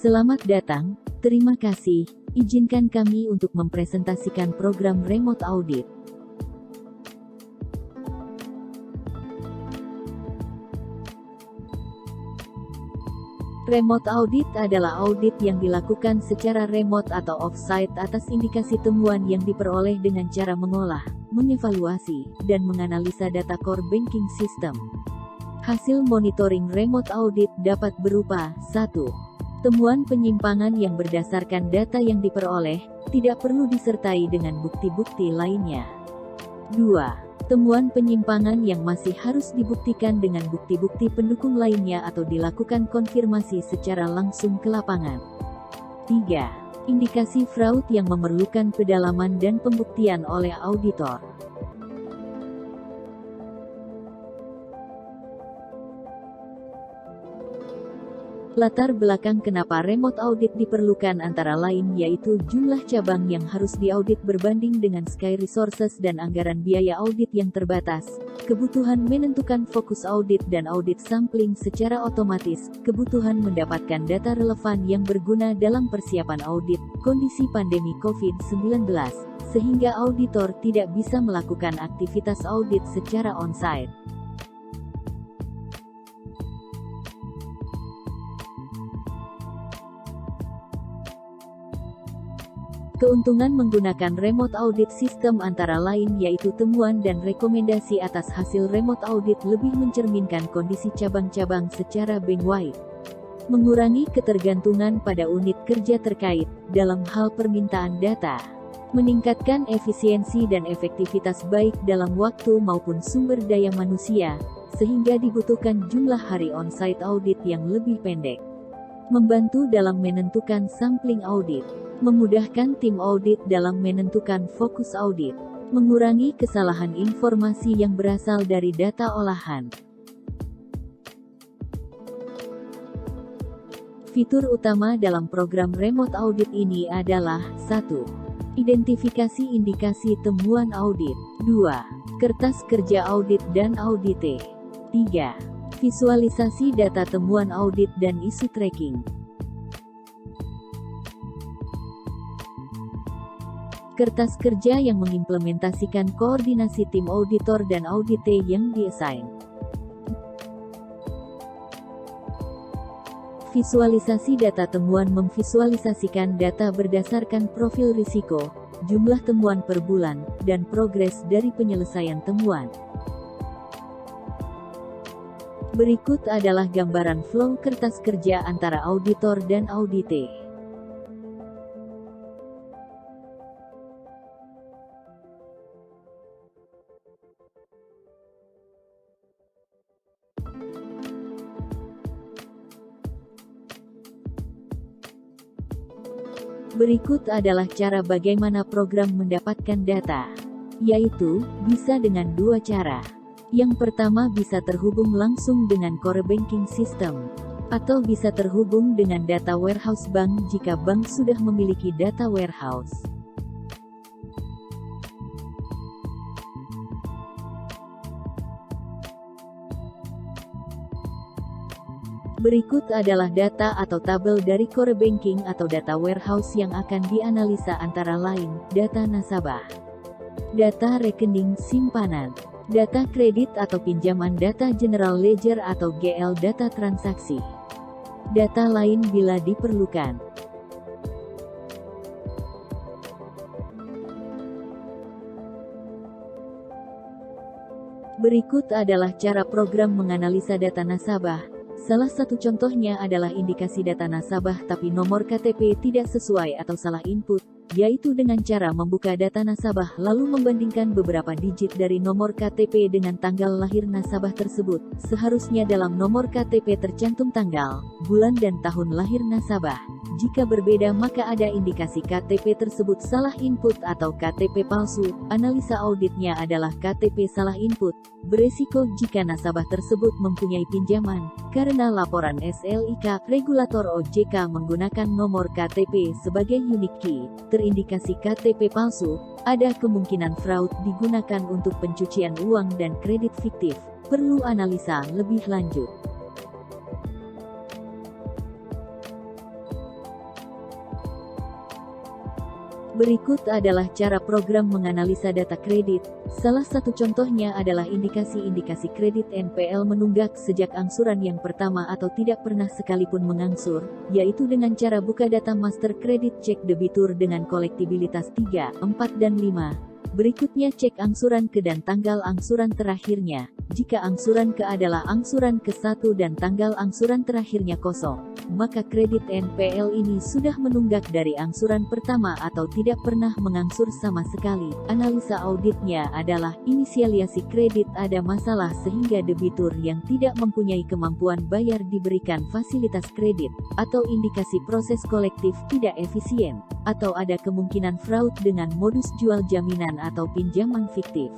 Selamat datang, terima kasih, izinkan kami untuk mempresentasikan program Remote Audit. Remote Audit adalah audit yang dilakukan secara remote atau off-site atas indikasi temuan yang diperoleh dengan cara mengolah, mengevaluasi, dan menganalisa data core banking system. Hasil monitoring remote audit dapat berupa 1. Temuan penyimpangan yang berdasarkan data yang diperoleh, tidak perlu disertai dengan bukti-bukti lainnya. 2. Temuan penyimpangan yang masih harus dibuktikan dengan bukti-bukti pendukung lainnya atau dilakukan konfirmasi secara langsung ke lapangan. 3. Indikasi fraud yang memerlukan pendalaman dan pembuktian oleh auditor. Latar belakang kenapa remote audit diperlukan antara lain yaitu jumlah cabang yang harus diaudit berbanding dengan Sky Resources dan anggaran biaya audit yang terbatas, kebutuhan menentukan fokus audit dan audit sampling secara otomatis, kebutuhan mendapatkan data relevan yang berguna dalam persiapan audit, kondisi pandemi COVID-19, sehingga auditor tidak bisa melakukan aktivitas audit secara on-site. Keuntungan menggunakan remote audit system antara lain yaitu temuan dan rekomendasi atas hasil remote audit lebih mencerminkan kondisi cabang-cabang secara bank-wide. Mengurangi ketergantungan pada unit kerja terkait, dalam hal permintaan data. Meningkatkan efisiensi dan efektivitas baik dalam waktu maupun sumber daya manusia, sehingga dibutuhkan jumlah hari on-site audit yang lebih pendek. Membantu dalam menentukan sampling audit. Memudahkan tim audit dalam menentukan fokus audit, mengurangi kesalahan informasi yang berasal dari data olahan. Fitur utama dalam program remote audit ini adalah 1. Identifikasi indikasi temuan audit. 2. Kertas kerja audit dan audite. 3. Visualisasi data temuan audit dan isu tracking. Kertas kerja yang mengimplementasikan koordinasi tim auditor dan audite yang diassign. Visualisasi data temuan memvisualisasikan data berdasarkan profil risiko, jumlah temuan per bulan, dan progres dari penyelesaian temuan. Berikut adalah gambaran flow kertas kerja antara auditor dan audite. Berikut adalah cara bagaimana program mendapatkan data, yaitu, bisa dengan dua cara. Yang pertama bisa terhubung langsung dengan core banking system, atau bisa terhubung dengan data warehouse bank jika bank sudah memiliki data warehouse. Berikut adalah data atau tabel dari core banking atau data warehouse yang akan dianalisa antara lain, data nasabah, data rekening simpanan, data kredit atau pinjaman, data general ledger atau GL, data transaksi, data lain bila diperlukan. Berikut adalah cara program menganalisa data nasabah. Salah satu contohnya adalah indikasi data nasabah tapi nomor KTP tidak sesuai atau salah input, yaitu dengan cara membuka data nasabah lalu membandingkan beberapa digit dari nomor KTP dengan tanggal lahir nasabah tersebut. Seharusnya dalam nomor KTP tercantum tanggal, bulan dan tahun lahir nasabah. Jika berbeda maka ada indikasi KTP tersebut salah input atau KTP palsu. Analisa auditnya adalah KTP salah input. Beresiko jika nasabah tersebut mempunyai pinjaman, karena laporan SLIK, regulator OJK menggunakan nomor KTP sebagai unique key, terindikasi KTP palsu, ada kemungkinan fraud digunakan untuk pencucian uang dan kredit fiktif, perlu analisa lebih lanjut. Berikut adalah cara program menganalisa data kredit. Salah satu contohnya adalah indikasi-indikasi kredit NPL menunggak sejak angsuran yang pertama atau tidak pernah sekalipun mengangsur, yaitu dengan cara buka data master kredit cek debitur dengan kolektibilitas 3, 4, dan 5. Berikutnya cek angsuran ke dan tanggal angsuran terakhirnya. Jika angsuran ke adalah angsuran ke-1 dan tanggal angsuran terakhirnya kosong, maka kredit NPL ini sudah menunggak dari angsuran pertama atau tidak pernah mengangsur sama sekali. Analisa auditnya adalah inisialisasi kredit ada masalah sehingga debitur yang tidak mempunyai kemampuan bayar diberikan fasilitas kredit, atau indikasi proses kolektif tidak efisien, atau ada kemungkinan fraud dengan modus jual jaminan atau pinjaman fiktif.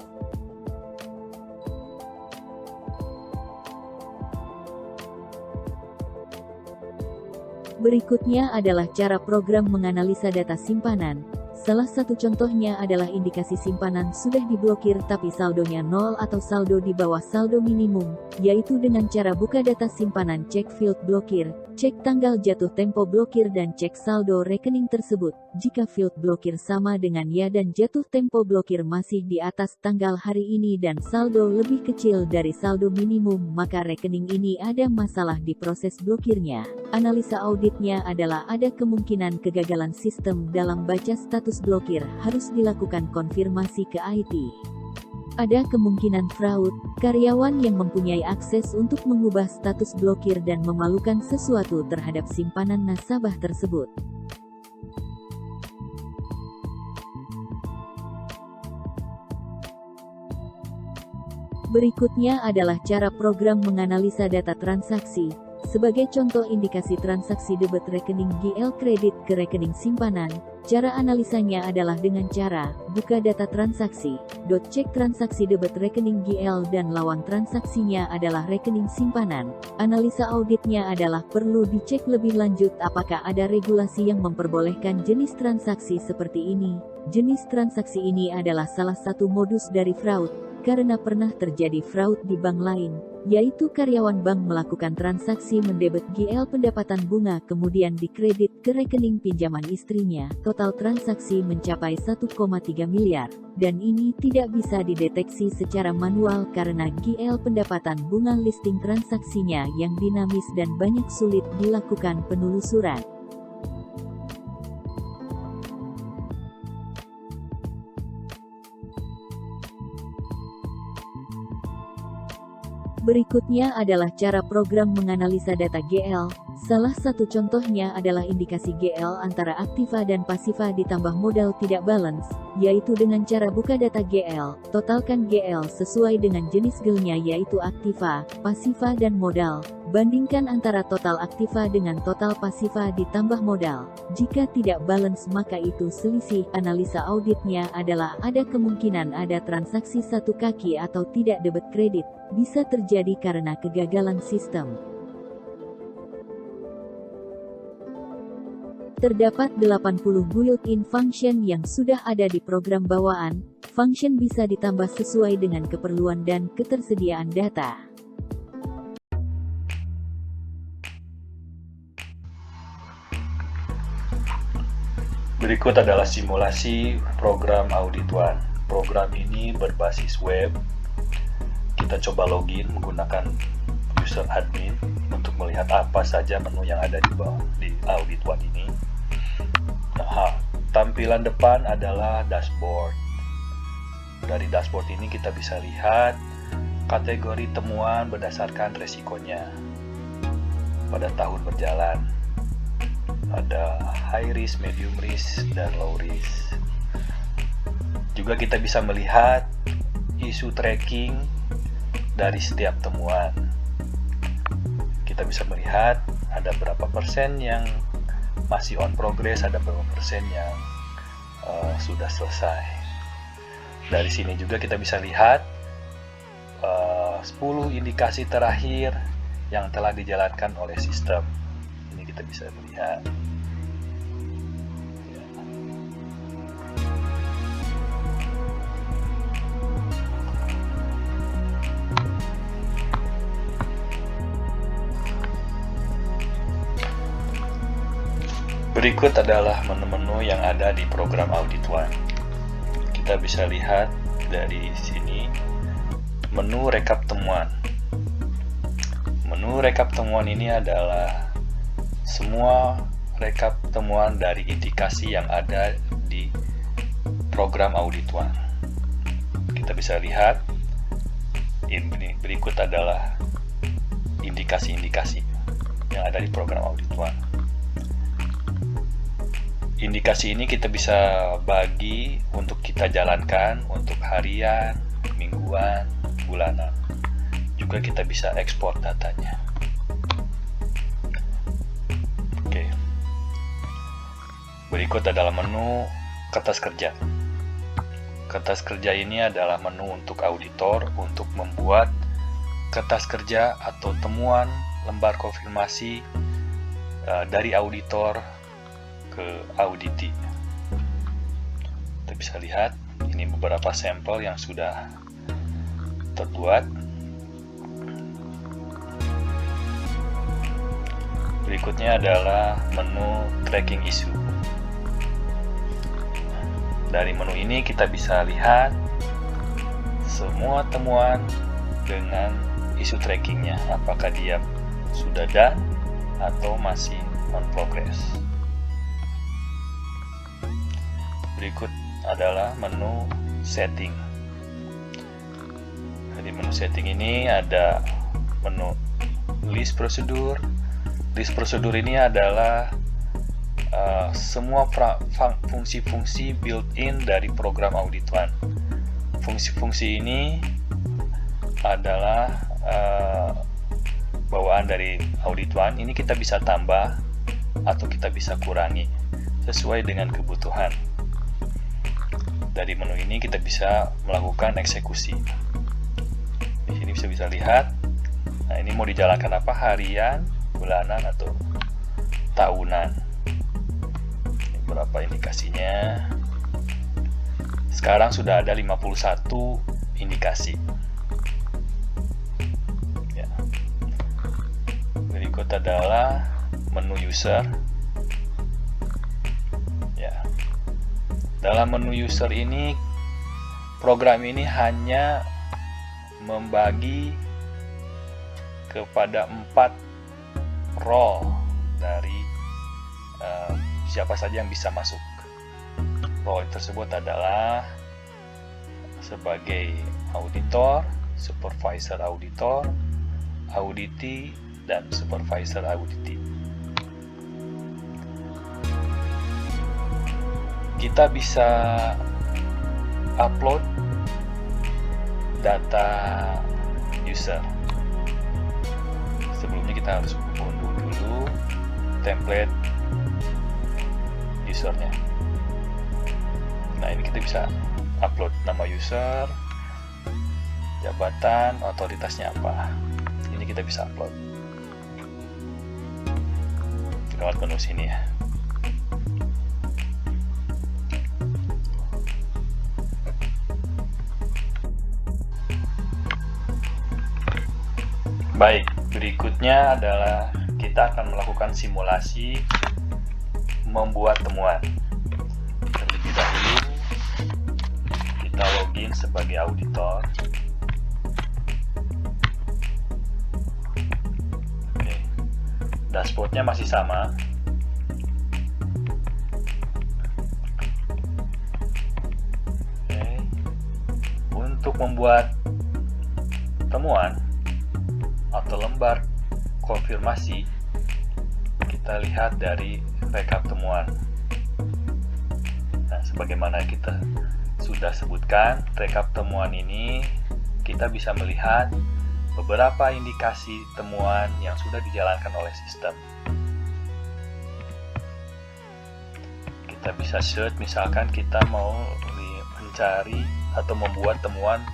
Berikutnya adalah cara program menganalisa data simpanan. Salah satu contohnya adalah indikasi simpanan sudah diblokir tapi saldonya nol atau saldo di bawah saldo minimum, yaitu dengan cara buka data simpanan cek field blokir, cek tanggal jatuh tempo blokir dan cek saldo rekening tersebut. Jika field blokir sama dengan ya dan jatuh tempo blokir masih di atas tanggal hari ini dan saldo lebih kecil dari saldo minimum, maka rekening ini ada masalah di proses blokirnya. Analisa auditnya adalah ada kemungkinan kegagalan sistem dalam baca status blokir, harus dilakukan konfirmasi ke IT. Ada kemungkinan fraud, karyawan yang mempunyai akses untuk mengubah status blokir dan memalukan sesuatu terhadap simpanan nasabah tersebut. Berikutnya adalah cara program menganalisa data transaksi. Sebagai contoh indikasi transaksi debit rekening GL kredit ke rekening simpanan, cara analisanya adalah dengan cara buka data transaksi, cek transaksi debit rekening GL dan lawan transaksinya adalah rekening simpanan. Analisa auditnya adalah perlu dicek lebih lanjut apakah ada regulasi yang memperbolehkan jenis transaksi seperti ini. Jenis transaksi ini adalah salah satu modus dari fraud, karena pernah terjadi fraud di bank lain, yaitu karyawan bank melakukan transaksi mendebit GL pendapatan bunga kemudian dikredit ke rekening pinjaman istrinya. Total transaksi mencapai 1,3 miliar, dan ini tidak bisa dideteksi secara manual karena GL pendapatan bunga listing transaksinya yang dinamis dan banyak sulit dilakukan penelusuran. Berikutnya adalah cara program menganalisa data GL. Salah satu contohnya adalah indikasi GL antara aktiva dan pasiva ditambah modal tidak balance, yaitu dengan cara buka data GL, totalkan GL sesuai dengan jenis GL-nya yaitu aktiva, pasiva dan modal. Bandingkan antara total aktiva dengan total pasiva ditambah modal. Jika tidak balance maka itu selisih. Analisa auditnya adalah ada kemungkinan ada transaksi satu kaki atau tidak debit kredit. Bisa terjadi karena kegagalan sistem. Terdapat 80 built-in function yang sudah ada di program bawaan. Function bisa ditambah sesuai dengan keperluan dan ketersediaan data. Berikut adalah simulasi program Audit One. Program ini berbasis web. Kita coba login menggunakan user admin untuk melihat apa saja menu yang ada di Audit One ini. Nah, tampilan depan adalah dashboard. Dari dashboard ini kita bisa lihat kategori temuan berdasarkan resikonya pada tahun berjalan. Ada high risk, medium risk, dan low risk. Juga kita bisa melihat isu tracking dari setiap temuan. Kita bisa melihat ada berapa persen yang masih on progress, ada berapa persen yang sudah selesai. Dari sini juga kita bisa lihat 10 indikasi terakhir yang telah dijalankan oleh sistem. Ini kita bisa melihat. Berikut adalah menu-menu yang ada di program Audit One. Kita bisa lihat dari sini menu rekap temuan. Menu rekap temuan ini adalah semua rekap temuan dari indikasi yang ada di program Audit One. Kita bisa lihat ini berikut adalah indikasi-indikasi yang ada di program Audit One. Indikasi ini kita bisa bagi untuk kita jalankan untuk harian, mingguan, bulanan. Juga kita bisa ekspor datanya. Oke. Berikut adalah menu kertas kerja. Kertas kerja ini adalah menu untuk auditor untuk membuat kertas kerja atau temuan lembar konfirmasi dari auditor ke auditi. Kita bisa lihat ini beberapa sampel yang sudah terbuat. Berikutnya adalah menu tracking issue. Dari menu ini kita bisa lihat semua temuan dengan isu trackingnya, apakah dia sudah done atau masih on progress. Berikut adalah menu setting. Di menu setting ini ada menu list prosedur. List prosedur ini adalah semua fungsi-fungsi built-in dari program Audit One. Fungsi-fungsi ini adalah bawaan dari Audit One. Ini kita bisa tambah atau kita bisa kurangi sesuai dengan kebutuhan. Dari menu ini kita bisa melakukan eksekusi. Di sini bisa lihat. Nah, ini mau dijalankan apa? Harian, bulanan, atau tahunan. Ini berapa indikasinya? Sekarang sudah ada 51 indikasi. Ya. Berikut adalah menu user. Dalam menu user ini, program ini hanya membagi kepada 4 role dari siapa saja yang bisa masuk. Role tersebut adalah sebagai auditor, supervisor auditor, auditi, dan supervisor auditi. Kita bisa upload data user. Sebelumnya kita harus unduh dulu template usernya. Nah, ini kita bisa upload nama user, jabatan, otoritasnya apa. Ini kita bisa upload lewat menu sini ya. Baik, berikutnya adalah kita akan melakukan simulasi membuat temuan. Terlebih dahulu, kita login sebagai auditor. Oke. Dashboardnya masih sama. Oke. Untuk membuat temuan atau lembar konfirmasi, kita lihat dari rekap temuan. Nah, sebagaimana kita sudah sebutkan, rekap temuan ini kita bisa melihat beberapa indikasi temuan yang sudah dijalankan oleh sistem. Kita bisa search, misalkan kita mau mencari atau membuat temuan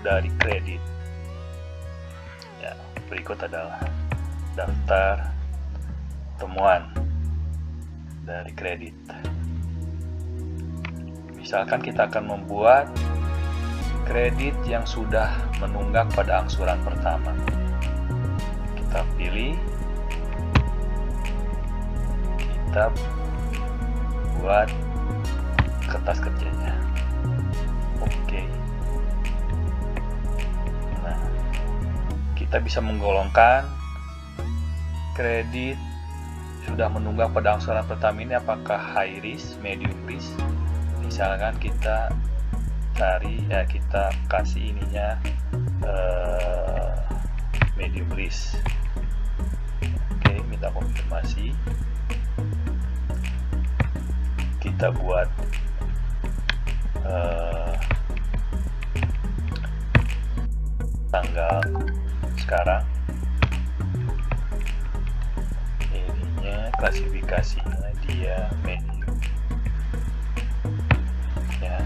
dari kredit. Berikut adalah daftar temuan dari kredit. Misalkan kita akan membuat kredit yang sudah menunggak pada angsuran pertama. Kita pilih, kita buat kertas kerjanya. Oke. Nah, kita bisa menggolongkan kredit sudah menunggak pada angsuran pertama ini apakah high risk, medium risk. Misalkan kita cari, ya kita kasih ininya medium risk. Oke, minta konfirmasi. Kita buat tanggal sekarang, ininya klasifikasinya dia medium ya.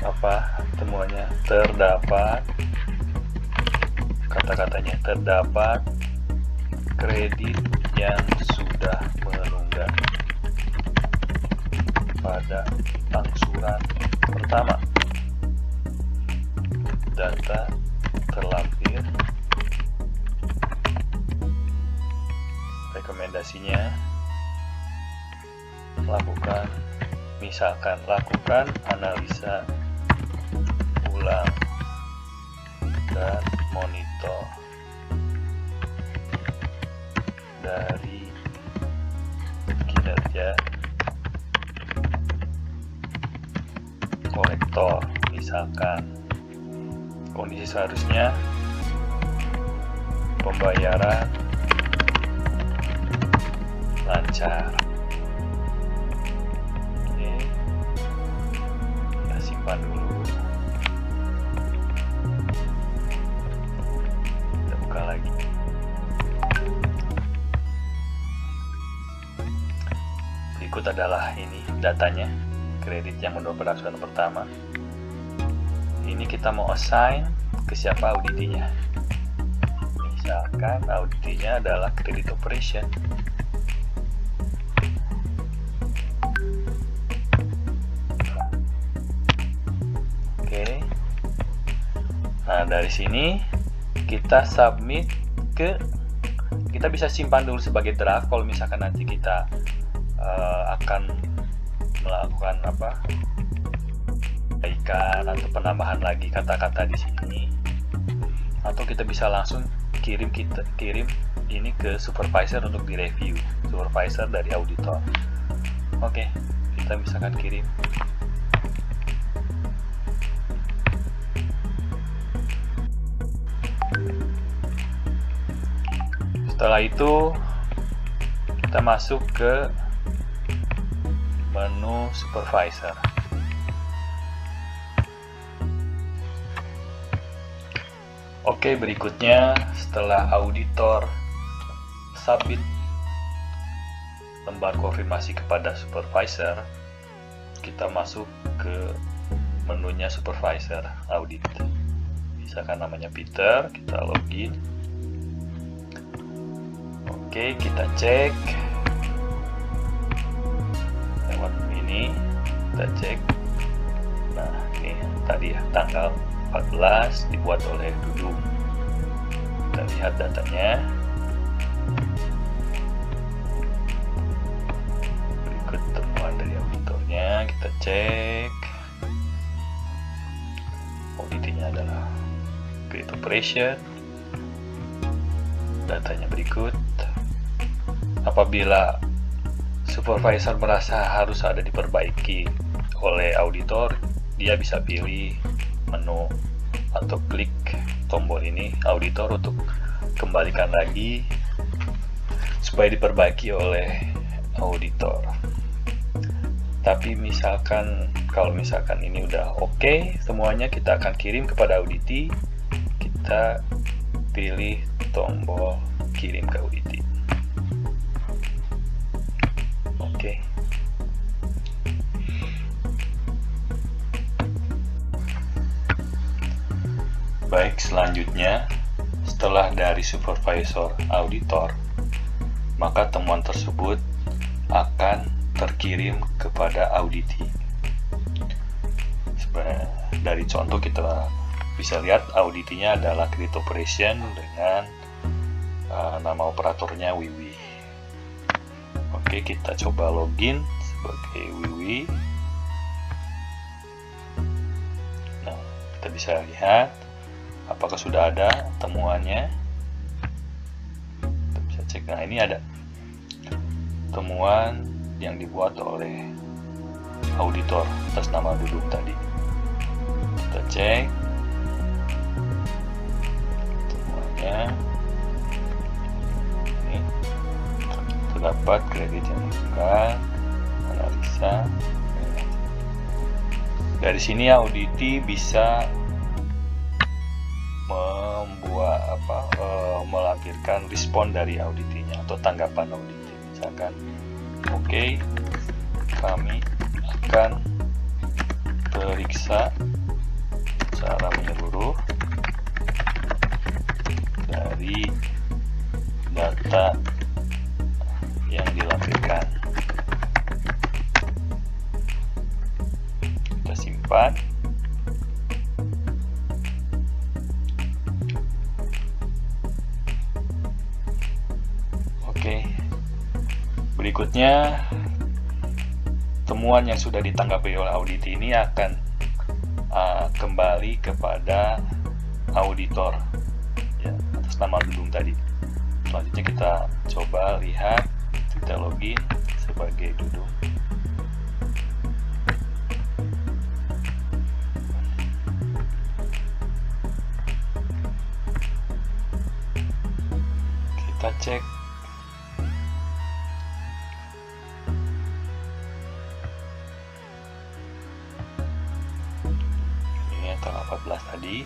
Apa temuannya? Terdapat, kata-katanya terdapat kredit yang sudah menunggak pada angsuran pertama. Data terlampir, rekomendasinya lakukan analisa ulang dan monitor dari kinerja kolektor. Misalkan kondisi seharusnya pembayaran lancar. Oke, kita simpan dulu. Kita buka lagi. Berikut adalah ini datanya, kredit yang mendapat angsuran pertama. Ini kita mau assign ke siapa auditinya. Misalkan auditinya adalah credit operation. Oke. Nah, dari sini kita submit kita bisa simpan dulu sebagai draft kalau misalkan nanti kita akan melakukan perbaikan atau penambahan lagi kata-kata di sini, atau kita bisa langsung kirim ini ke supervisor untuk direview, supervisor dari auditor. Oke, kita misalkan kirim. Setelah itu kita masuk ke menu supervisor. Oke, berikutnya setelah auditor submit lembar konfirmasi kepada supervisor, kita masuk ke menunya supervisor audit. Misalkan namanya Peter, kita login. Oke, kita cek lewat ini, kita cek. Nah, ini tadi ya, tanggal 14 dibuat oleh Dudung. Kita lihat datanya. Berikut temuan dari auditornya, kita cek. Auditnya adalah credit operation. Datanya berikut. Apabila supervisor merasa harus ada diperbaiki oleh auditor, dia bisa pilih menu atau klik tombol ini auditor untuk kembalikan lagi supaya diperbaiki oleh auditor. Tapi kalau misalkan ini udah oke semuanya, kita akan kirim kepada auditi. Kita pilih tombol kirim ke auditi. Oke. Baik, selanjutnya setelah dari supervisor auditor, maka temuan tersebut akan terkirim kepada auditi. Dari contoh kita bisa lihat auditinya adalah credit operation dengan nama operatornya Wiwi. Oke. Oke, kita coba login sebagai Wiwi. Nah, kita bisa lihat apakah sudah ada temuannya. Kita bisa cek. Nah, ini ada temuan yang dibuat oleh auditor atas nama Dudung tadi. Kita cek temuannya. Ini terdapat kredit yang bukan, analisa. Dari sini auditi bisa melampirkan respon dari auditinya atau tanggapan auditi. Misalkan, oke, kami akan periksa secara menyeluruh dari data yang dilampirkan. Kita simpan. Oke, berikutnya temuan yang sudah ditanggapi oleh auditi ini akan kembali kepada auditor ya, atas nama Dudung tadi. Selanjutnya kita coba lihat, kita login sebagai Dudung. Kita cek. Ini tanggal 14 tadi.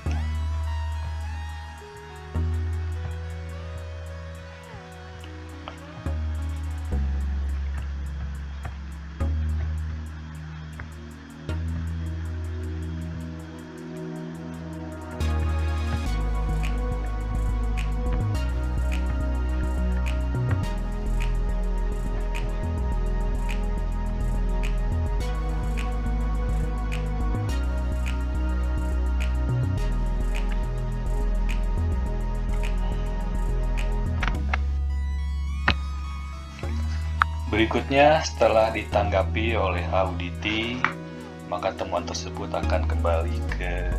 Berikutnya, setelah ditanggapi oleh auditi, maka temuan tersebut akan kembali ke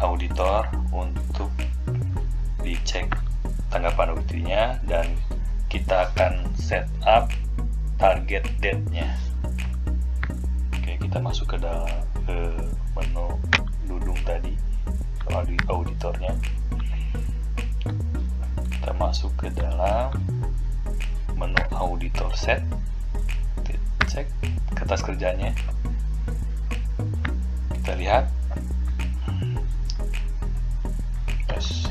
auditor untuk dicek tanggapan auditinya, dan kita akan set up target date-nya. Oke, kita masuk ke dalam menu Dudung tadi, auditornya. Kita masuk ke dalam menu auditor set, cek kertas kerjanya, kita lihat, yes.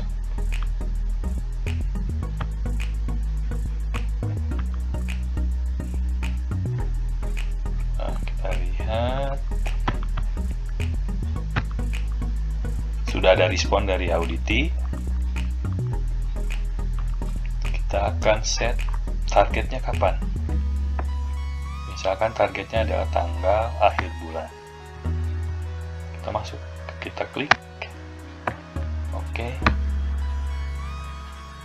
Nah, kita lihat sudah ada respon dari auditi. Kita akan set targetnya kapan. Misalkan targetnya adalah tanggal akhir bulan. Kita masuk, kita klik oke.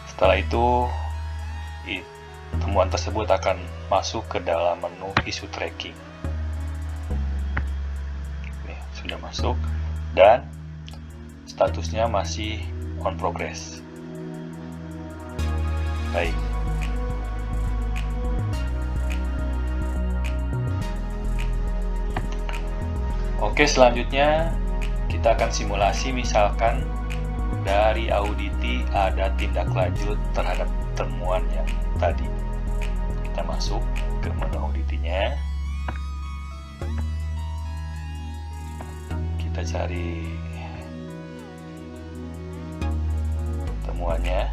Setelah itu temuan tersebut akan masuk ke dalam menu isu tracking. Nih, sudah masuk dan statusnya masih on progress. Baik. Oke, selanjutnya kita akan simulasi, misalkan dari auditi ada tindak lanjut terhadap temuan yang tadi. Kita masuk ke menu auditinya. Kita cari temuannya.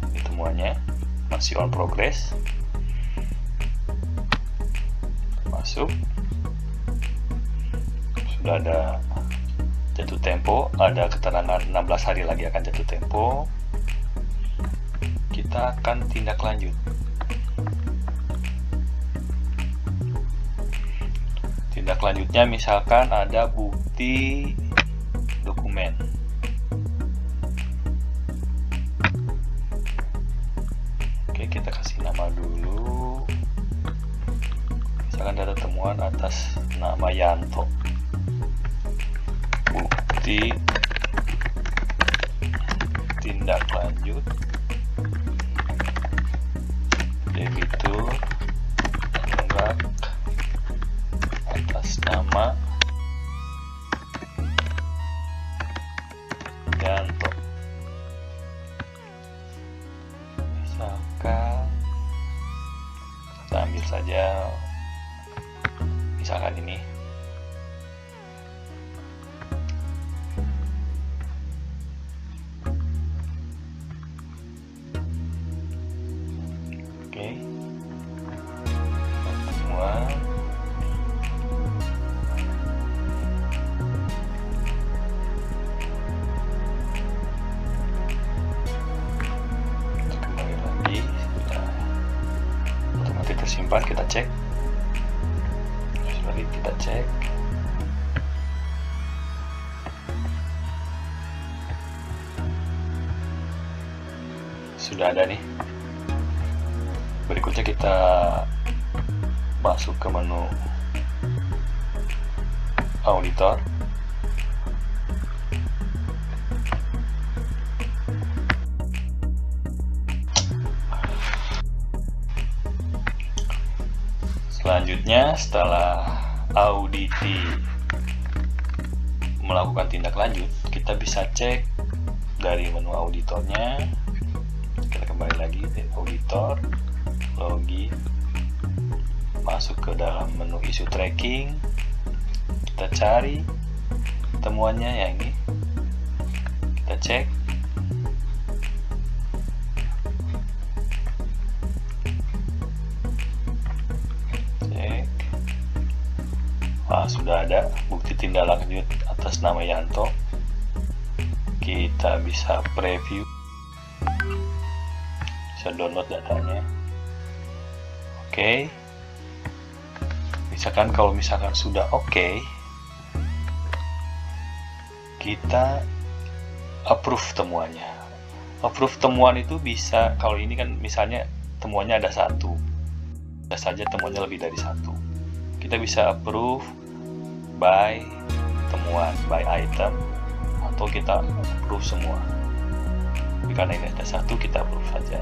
Ini temuannya masih on progress. Masuk. Sudah ada jatuh tempo, ada keterangan 16 hari lagi akan jatuh tempo. Kita akan tindak lanjut. Tindak lanjutnya misalkan ada bukti dokumen. Oke, kita Misalkan data temuan atas nama Yanto, bukti tindak lanjut debitur tunggak atas nama Yanto. Misalkan kita ambil saja misalkan ini. Oke, temuan kembali lagi, sudah otomatis tersimpan. Kita cek, lagi kita cek. Sudah ada nih. Berikutnya kita masuk ke menu auditor. Selanjutnya, setelah auditi melakukan tindak lanjut, kita bisa cek dari menu auditornya. Kita kembali lagi ke auditor, login, masuk ke dalam menu issue tracking, kita cari temuannya yang ini, kita cek. Sudah ada bukti tindak lanjut atas nama Yanto. Kita bisa preview, bisa download datanya. Oke. Kalau misalkan sudah oke, kita approve temuannya. Approve temuan itu bisa, kalau ini kan misalnya temuannya ada satu, bisa saja temuannya lebih dari satu. Kita bisa approve by temuan, by item, atau kita approve semua. Tapi karena ini ada satu, kita approve saja.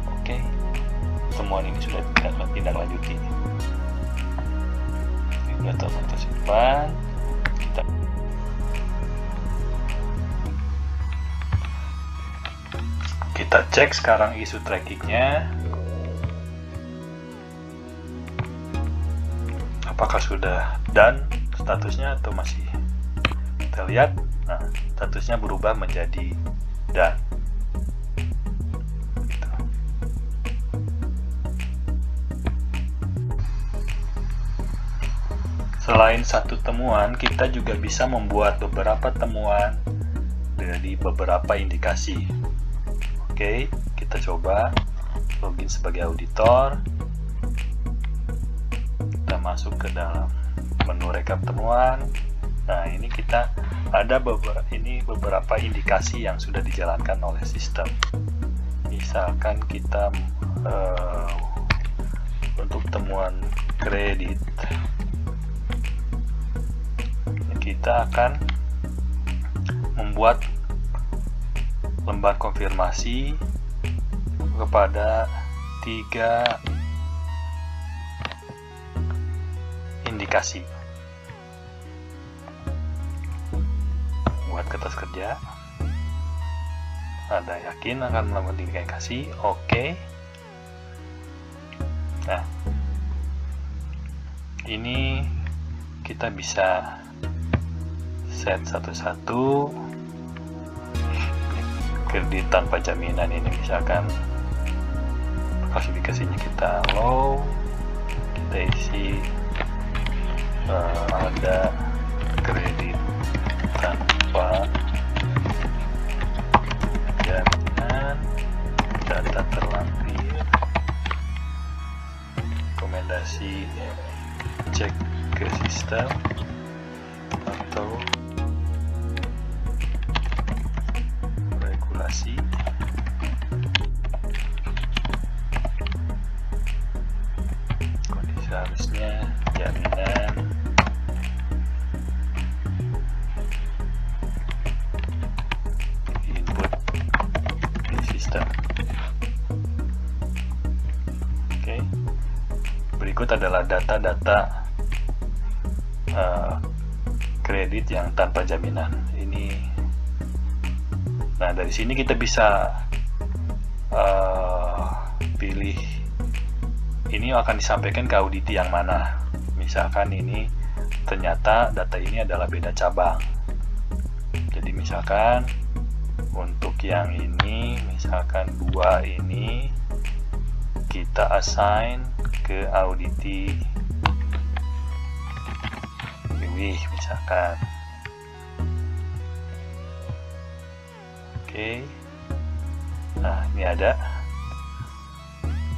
Oke, temuan ini sudah tindak lanjuti. Sudah tersimpan. Kita cek sekarang issue trackingnya. Apakah sudah done statusnya atau masih? Kita lihat, nah, statusnya berubah menjadi done. Gitu. Selain satu temuan, kita juga bisa membuat beberapa temuan dari beberapa indikasi. Oke, kita coba login sebagai auditor. Masuk ke dalam menu rekap temuan. Nah, ini kita ada beberapa indikasi yang sudah dijalankan oleh sistem. Misalkan kita untuk temuan kredit, kita akan membuat lembar konfirmasi kepada 3 indikasi. Buat kertas kerja, Anda yakin akan melakukan indikasi? Oke. Nah, ini kita bisa set satu-satu. Kredit tanpa jaminan ini misalkan klasifikasinya kita low, kita isi ada kredit tanpa jaminan, data terlampir, rekomendasi cek ke sistem atau regulasi. seharusnya jaminan input di sistem. Oke. Berikut adalah data-data kredit yang tanpa jaminan. Nah, dari sini kita bisa pilih ini akan disampaikan ke auditi yang mana. Misalkan ini ternyata data ini adalah beda cabang. Jadi misalkan untuk yang ini, misalkan 2 ini kita assign ke auditi Wiwih misalkan. Oke. Nah, ini ada.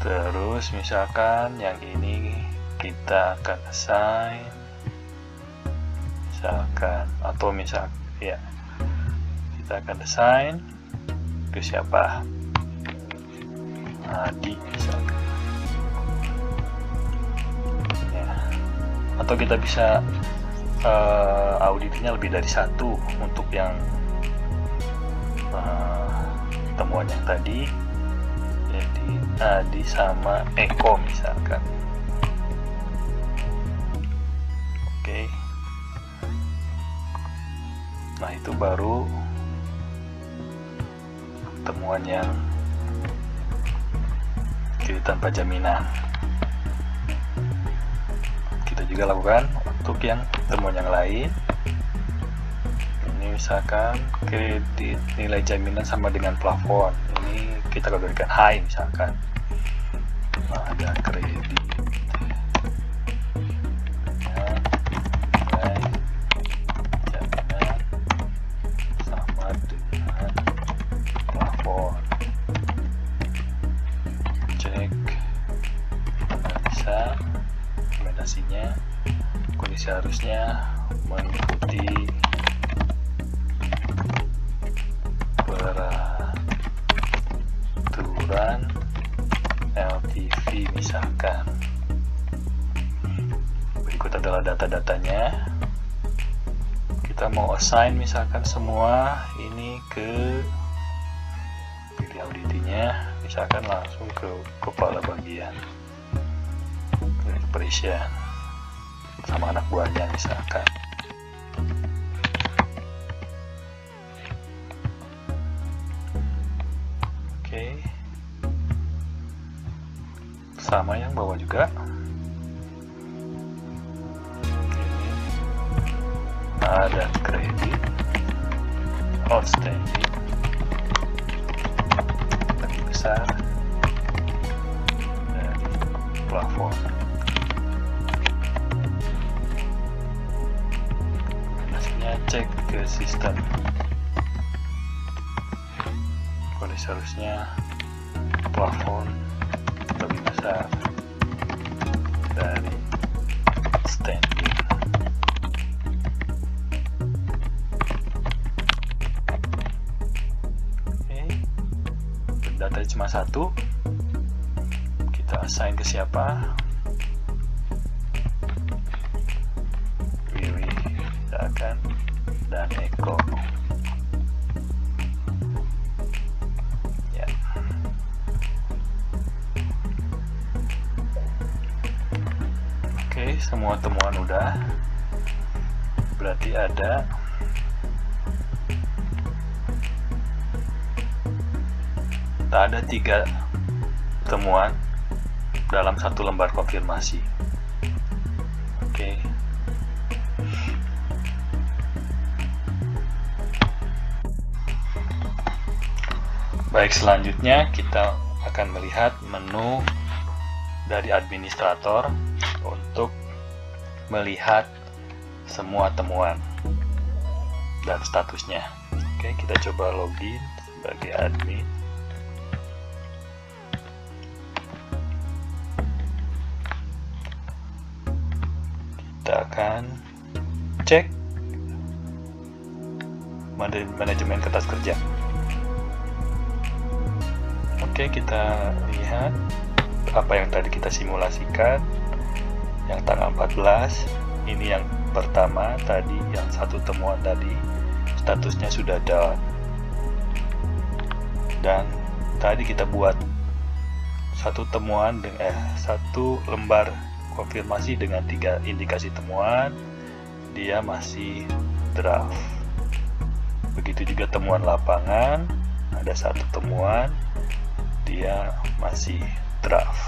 Terus misalkan yang ini kita akan assign misalkan, atau misal ya kita akan assign ke siapa, Adi misalkan ya. Atau kita bisa auditnya lebih dari satu untuk yang temuan yang tadi. Jadi Adi sama Eko misalkan. Oke. Nah, itu baru temuan yang kredit tanpa jaminan. Kita juga lakukan untuk yang temuan yang lain. Ini misalkan kredit nilai jaminan sama dengan plafon. Ini kita berikan high misalkan. Nah, ada kredit nilai jaminan sama dengan plafon. Cek analisa rekomendasinya. Kondisi harusnya mengikuti peraturan LTV misalkan. Berikut adalah data-datanya. Kita mau assign misalkan semua ini ke pilih auditinya, misalkan langsung ke kepala bagian operation sama anak buahnya misalkan. Oke. Sama yang bawah juga. Ini ada kredit outstanding lebih besar dari plafon. Hasilnya cek ke sistem. Kondisi harusnya plafon lebih besar dari standing. Oke. Data cuma satu. Kita assign ke siapa? Wiwi misalkan, dan Eko. Oke, semua temuan udah. Berarti ada ada 3 temuan dalam satu lembar konfirmasi. Oke. Baik, selanjutnya kita akan melihat menu dari administrator untuk melihat semua temuan dan statusnya. Oke, kita coba login sebagai admin. Kita akan cek manajemen kertas kerja. Oke, kita lihat apa yang tadi kita simulasikan. yang tanggal 14. Ini yang pertama tadi, yang satu temuan tadi statusnya sudah down. Dan tadi kita buat satu lembar konfirmasi dengan 3 indikasi temuan, dia masih draft. Begitu juga temuan lapangan, ada satu temuan, dia masih draft.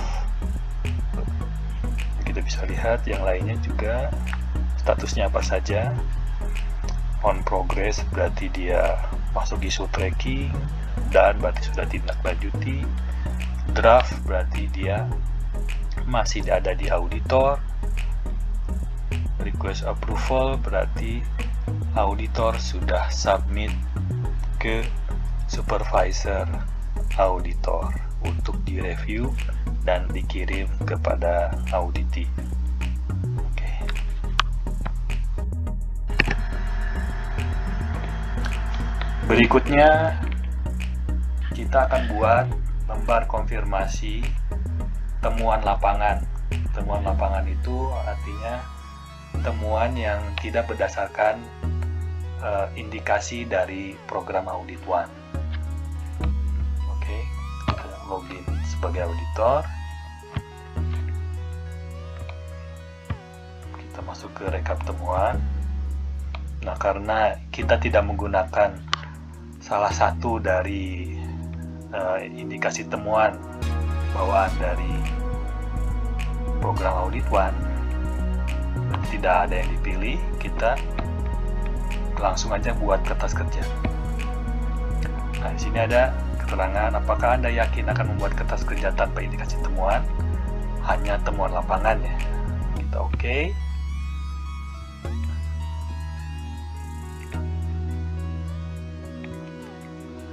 Kita bisa lihat yang lainnya juga statusnya apa saja. On progress berarti dia masuk isu tracking, dan berarti sudah tindak lanjuti. Draft berarti dia masih ada di auditor. Request approval berarti auditor sudah submit ke supervisor auditor untuk direview dan dikirim kepada auditi. Oke. Berikutnya kita akan buat lembar konfirmasi temuan lapangan. Temuan lapangan itu artinya temuan yang tidak berdasarkan indikasi dari program audit one. Oke, kita login sebagai auditor. Kita masuk ke rekap temuan. Nah, karena kita tidak menggunakan salah satu dari indikasi temuan bawaan dari program audit one, tidak ada yang dipilih, kita langsung aja buat kertas kerja. Nah, di sini ada keterangan apakah Anda yakin akan membuat kertas kerja tanpa indikasi temuan, hanya temuan lapangannya. Kita oke.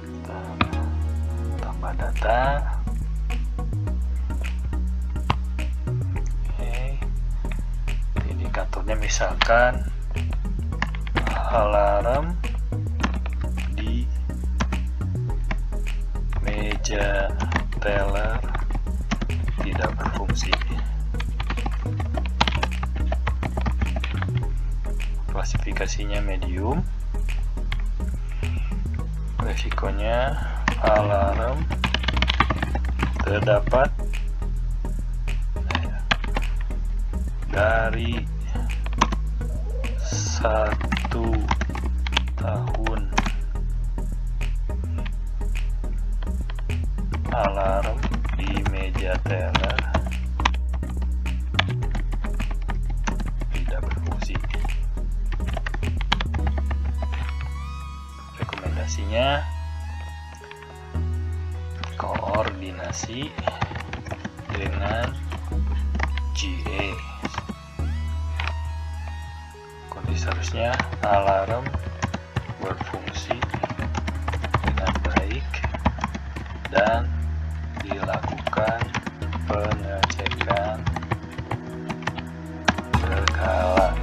Kita tambah data. Indikatornya misalkan alarm di meja teller tidak berfungsi. Klasifikasinya medium. Resikonya alarm terdapat dari 1 tahun. Alarm di meja teller tidak berfungsi. Rekomendasinya koordinasi dengan GA. Seharusnya alarm berfungsi dengan baik dan dilakukan pengecekan berkala.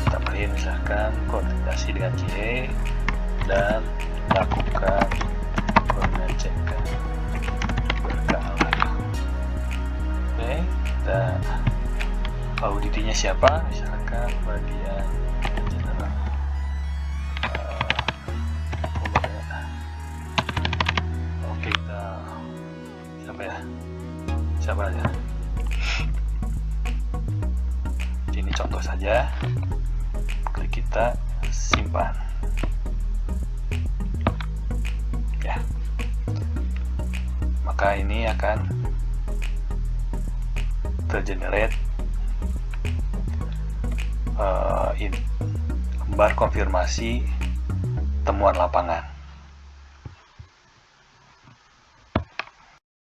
Tambahin misalkan koordinasi dengan GA dan lakukan pengecekan berkala. Oke, dan auditinya siapa? Misalkan bagian general. Oke, kita siapa aja? Ini contoh saja. Klik kita simpan. Ya. Maka ini akan tergenerate lembar konfirmasi temuan lapangan.